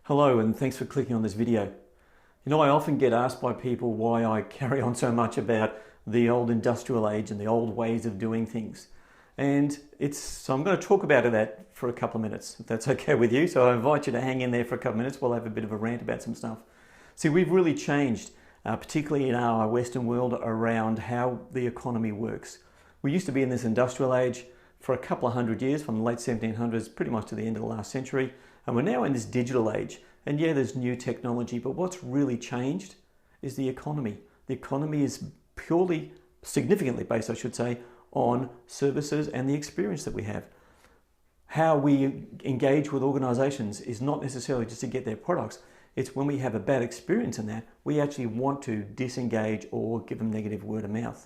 Hello, and thanks for clicking on this video. You know, I often get asked by people why I carry on so much about the old industrial age and the old ways of doing things. So I'm going to talk about that for a couple of minutes, if that's okay with you. So I invite you to hang in there for a couple of minutes. We'll have a bit of a rant about some stuff. See, we've really changed, particularly in our Western world, around how the economy works. We used to be in this industrial age for a couple of hundred years, from the late 1700s pretty much to the end of the last century. And we're now in this digital age. And yeah, there's new technology, but what's really changed is the economy. The economy is purely, significantly based, I should say, on services and the experience that we have. How we engage with organizations is not necessarily just to get their products. It's when we have a bad experience in that, we actually want to disengage or give them negative word of mouth.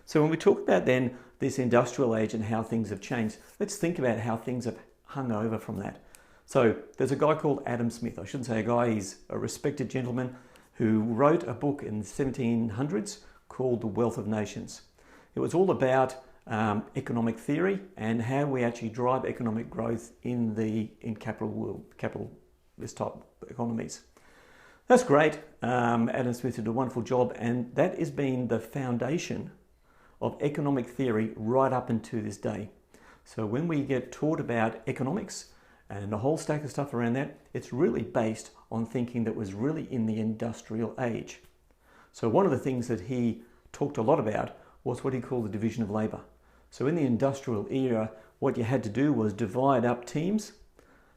So when we talk about then this industrial age and how things have changed, let's think about how things have hung over from that. So there's a guy called Adam Smith. I shouldn't say a guy, he's a respected gentleman who wrote a book in the 1700s called The Wealth of Nations. It was all about economic theory and how we actually drive economic growth in capitalist type economies. That's great. Adam Smith did a wonderful job, and that has been the foundation of economic theory right up into this day. So when we get taught about economics and a whole stack of stuff around that, it's really based on thinking that was really in the industrial age. So one of the things that he talked a lot about was what he called the division of labor. So in the industrial era, what you had to do was divide up teams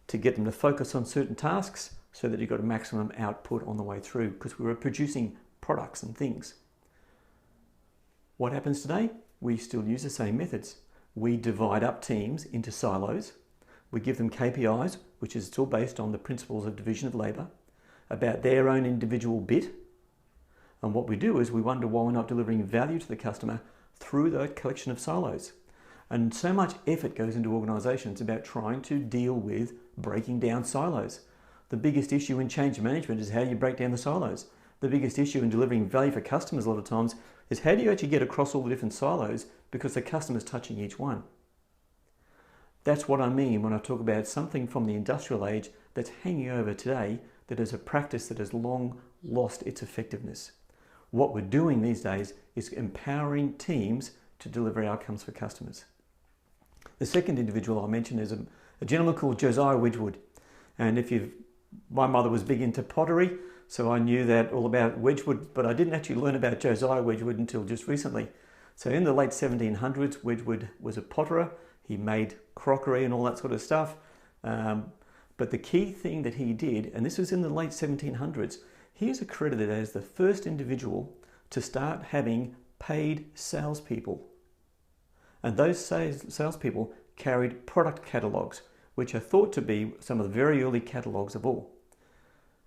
to get them to focus on certain tasks so that you got a maximum output on the way through, because we were producing products and things. What happens today? We still use the same methods. We divide up teams into silos. We give them KPIs, which is still based on the principles of division of labor, about their own individual bit. And what we do is we wonder why we're not delivering value to the customer through that collection of silos. And so much effort goes into organizations about trying to deal with breaking down silos. The biggest issue in change management is how you break down the silos. The biggest issue in delivering value for customers a lot of times is how do you actually get across all the different silos because the customer's touching each one. That's what I mean when I talk about something from the industrial age that's hanging over today, that is a practice that has long lost its effectiveness. What we're doing these days is empowering teams to deliver outcomes for customers. The second individual I'll mention is a gentleman called Josiah Wedgwood. And my mother was big into pottery, so I knew that all about Wedgwood, but I didn't actually learn about Josiah Wedgwood until just recently. So in the late 1700s, Wedgwood was a potterer. He made crockery and all that sort of stuff. But the key thing that he did, and this was in the late 1700s, he is accredited as the first individual to start having paid salespeople. And those salespeople carried product catalogues, which are thought to be some of the very early catalogues of all.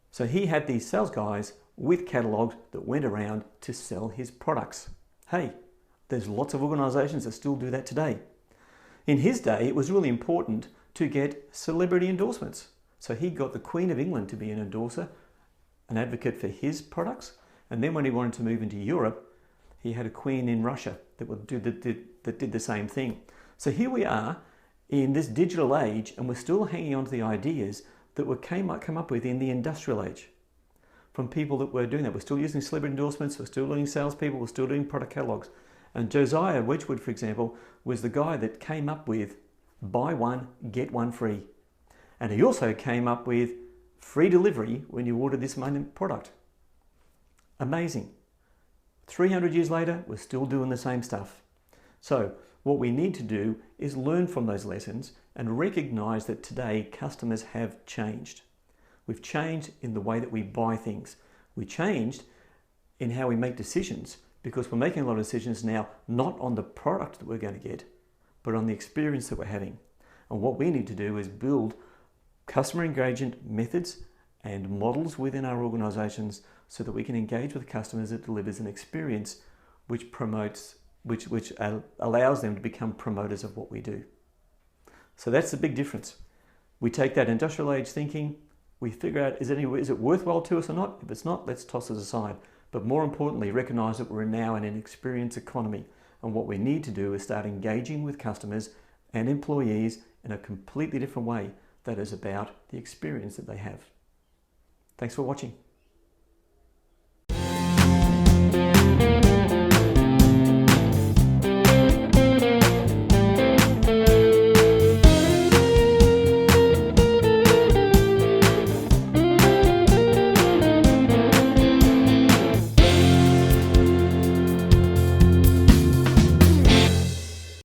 So he had these sales guys with catalogues that went around to sell his products. Hey, there's lots of organizations that still do that today. In his day, it was really important to get celebrity endorsements. So he got the Queen of England to be an endorser, an advocate for his products. And then when he wanted to move into Europe, he had a queen in Russia that did the same thing. So here we are in this digital age, and we're still hanging on to the ideas that were come up with in the industrial age from people that were doing that. We're still using celebrity endorsements, we're still doing salespeople, we're still doing product catalogs. And Josiah Wedgwood, for example, was the guy that came up with buy one, get one free. And he also came up with free delivery when you order this product. Amazing. 300 years later, we're still doing the same stuff. So what we need to do is learn from those lessons and recognize that today customers have changed. We've changed in the way that we buy things. We changed in how we make decisions, because we're making a lot of decisions now not on the product that we're going to get, but on the experience that we're having. And what we need to do is build customer engagement methods and models within our organizations so that we can engage with customers that delivers an experience which allows them to become promoters of what we do. So that's the big difference. We take that industrial age thinking, we figure out, is it worthwhile to us or not? If it's not, let's toss it aside. But more importantly, recognize that we're now in an experience economy. And what we need to do is start engaging with customers and employees in a completely different way that is about the experience that they have. Thanks for watching.